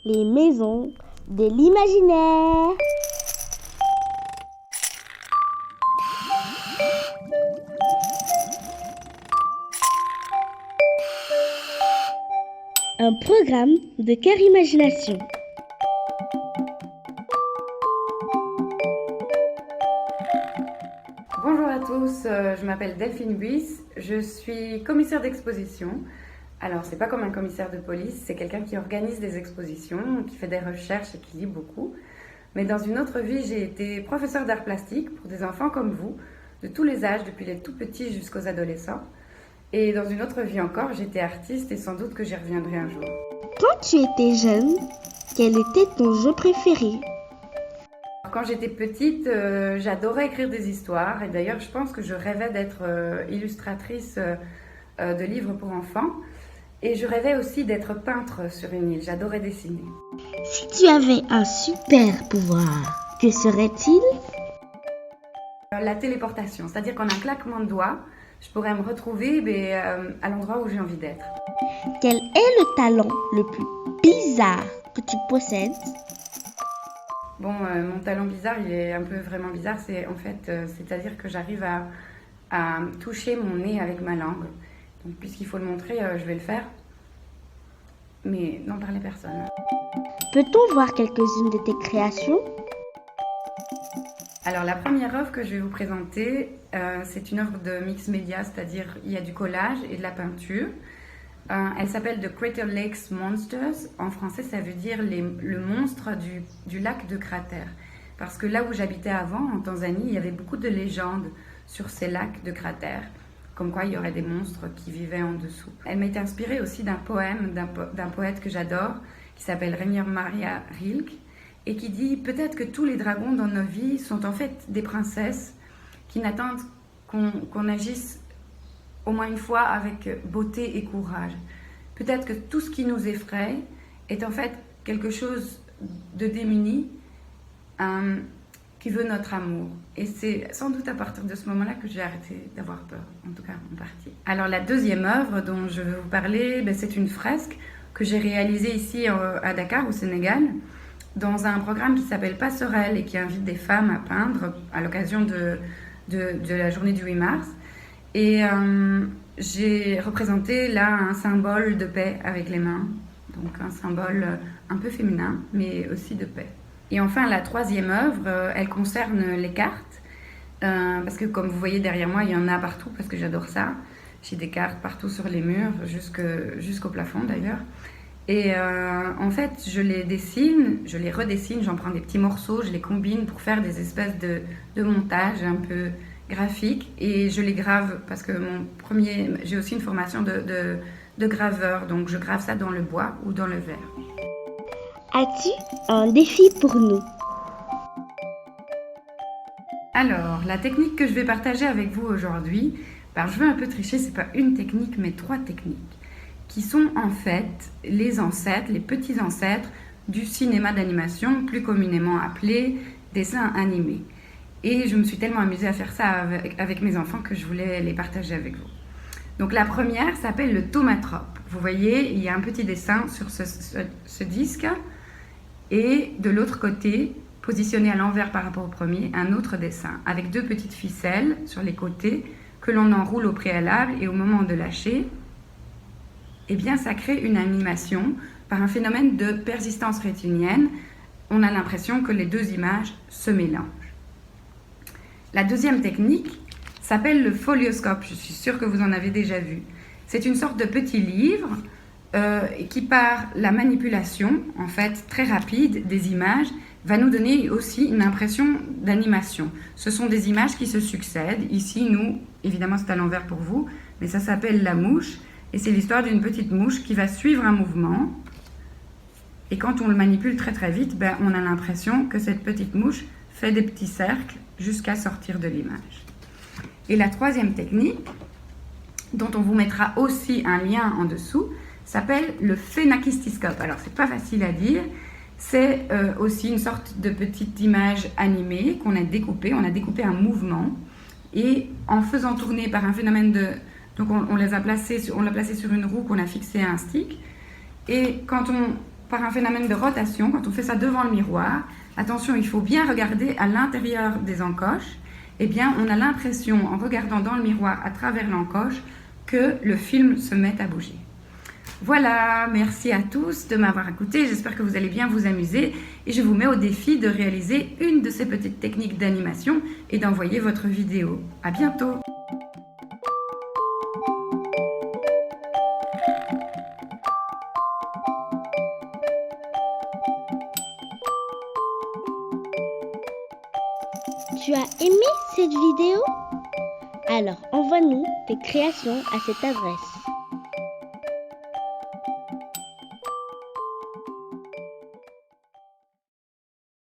Les maisons de l'imaginaire. Un programme de Cœur Imagination. Bonjour à tous, je m'appelle Delphine Buis, je suis commissaire d'exposition. Alors, c'est pas comme un commissaire de police, c'est quelqu'un qui organise des expositions, qui fait des recherches et qui lit beaucoup. Mais dans une autre vie, j'ai été professeure d'art plastique pour des enfants comme vous, de tous les âges, depuis les tout petits jusqu'aux adolescents. Et dans une autre vie encore, j'étais artiste et sans doute que j'y reviendrai un jour. Quand tu étais jeune, quel était ton jeu préféré? Quand j'étais petite, j'adorais écrire des histoires et d'ailleurs je pense que je rêvais d'être illustratrice de livres pour enfants et je rêvais aussi d'être peintre sur une île, j'adorais dessiner. Si tu avais un super pouvoir, que serait-il? La téléportation, c'est-à-dire qu'en un claquement de doigts, je pourrais me retrouver à l'endroit où j'ai envie d'être. Quel est le talent le plus bizarre que tu possèdes? Bon, mon talent bizarre, il est un peu vraiment bizarre, c'est-à-dire que j'arrive à toucher mon nez avec ma langue. Donc, puisqu'il faut le montrer, je vais le faire, mais n'en parlez personne. Peut-on voir quelques-unes de tes créations? Alors, la première œuvre que je vais vous présenter, c'est une œuvre de mix média, c'est-à-dire il y a du collage et de la peinture. Elle s'appelle The Crater Lakes Monsters. En français, ça veut dire le monstre du lac de Cratère. Parce que là où j'habitais avant, en Tanzanie, il y avait beaucoup de légendes sur ces lacs de Cratère, comme quoi il y aurait des monstres qui vivaient en dessous. Elle m'a été inspirée aussi d'un poème d'un poète que j'adore, qui s'appelle Rainer Maria Rilke, et qui dit « Peut-être que tous les dragons dans nos vies sont en fait des princesses qui n'attendent qu'on agisse au moins une fois avec beauté et courage. Peut-être que tout ce qui nous effraie est en fait quelque chose de démuni qui veut notre amour. Et c'est sans doute à partir de ce moment-là que j'ai arrêté d'avoir peur, en tout cas en partie. Alors la deuxième œuvre dont je veux vous parler, c'est une fresque que j'ai réalisée ici à Dakar, au Sénégal, dans un programme qui s'appelle Passerelle et qui invite des femmes à peindre à l'occasion de la journée du 8 mars. Et j'ai représenté là un symbole de paix avec les mains, donc un symbole un peu féminin, mais aussi de paix. Et enfin, la troisième œuvre, elle concerne les cartes, parce que comme vous voyez derrière moi, il y en a partout, parce que j'adore ça. J'ai des cartes partout sur les murs, jusqu'au plafond d'ailleurs. Et en fait, je les dessine, je les redessine, j'en prends des petits morceaux, je les combine pour faire des espèces de montages un peu graphique et je les grave parce que j'ai aussi une formation de graveur, donc je grave ça dans le bois ou dans le verre. As-tu un défi pour nous? Alors, la technique que je vais partager avec vous aujourd'hui, je vais un peu tricher, c'est pas une technique mais 3 techniques qui sont en fait les ancêtres, les petits ancêtres du cinéma d'animation, plus communément appelé dessin animé. Et je me suis tellement amusée à faire ça avec mes enfants que je voulais les partager avec vous. Donc la première s'appelle le Thaumatrope. Vous voyez, il y a un petit dessin sur ce disque. Et de l'autre côté, positionné à l'envers par rapport au premier, un autre dessin avec 2 petites ficelles sur les côtés que l'on enroule au préalable et au moment de lâcher, eh bien ça crée une animation par un phénomène de persistance rétinienne. On a l'impression que les 2 images se mélangent. La deuxième technique s'appelle le folioscope. Je suis sûre que vous en avez déjà vu. C'est une sorte de petit livre qui, par la manipulation, en fait, très rapide des images, va nous donner aussi une impression d'animation. Ce sont des images qui se succèdent. Ici, nous, évidemment, c'est à l'envers pour vous, mais ça s'appelle la mouche. Et c'est l'histoire d'une petite mouche qui va suivre un mouvement. Et quand on le manipule très très vite, on a l'impression que cette petite mouche fait des petits cercles jusqu'à sortir de l'image. Et la troisième technique, dont on vous mettra aussi un lien en dessous, s'appelle le phénakistyscope. Alors, c'est pas facile à dire. C'est aussi une sorte de petite image animée qu'on a découpée. On a découpé un mouvement et en faisant tourner par un phénomène de... Donc, on l'a placé sur une roue qu'on a fixée à un stick. Et quand on par un phénomène de rotation. Quand on fait ça devant le miroir, attention, il faut bien regarder à l'intérieur des encoches. Eh bien, on a l'impression, en regardant dans le miroir à travers l'encoche, que le film se met à bouger. Voilà, merci à tous de m'avoir écouté. J'espère que vous allez bien vous amuser et je vous mets au défi de réaliser une de ces petites techniques d'animation et d'envoyer votre vidéo. À bientôt! Tu as aimé cette vidéo? Alors envoie-nous tes créations à cette adresse.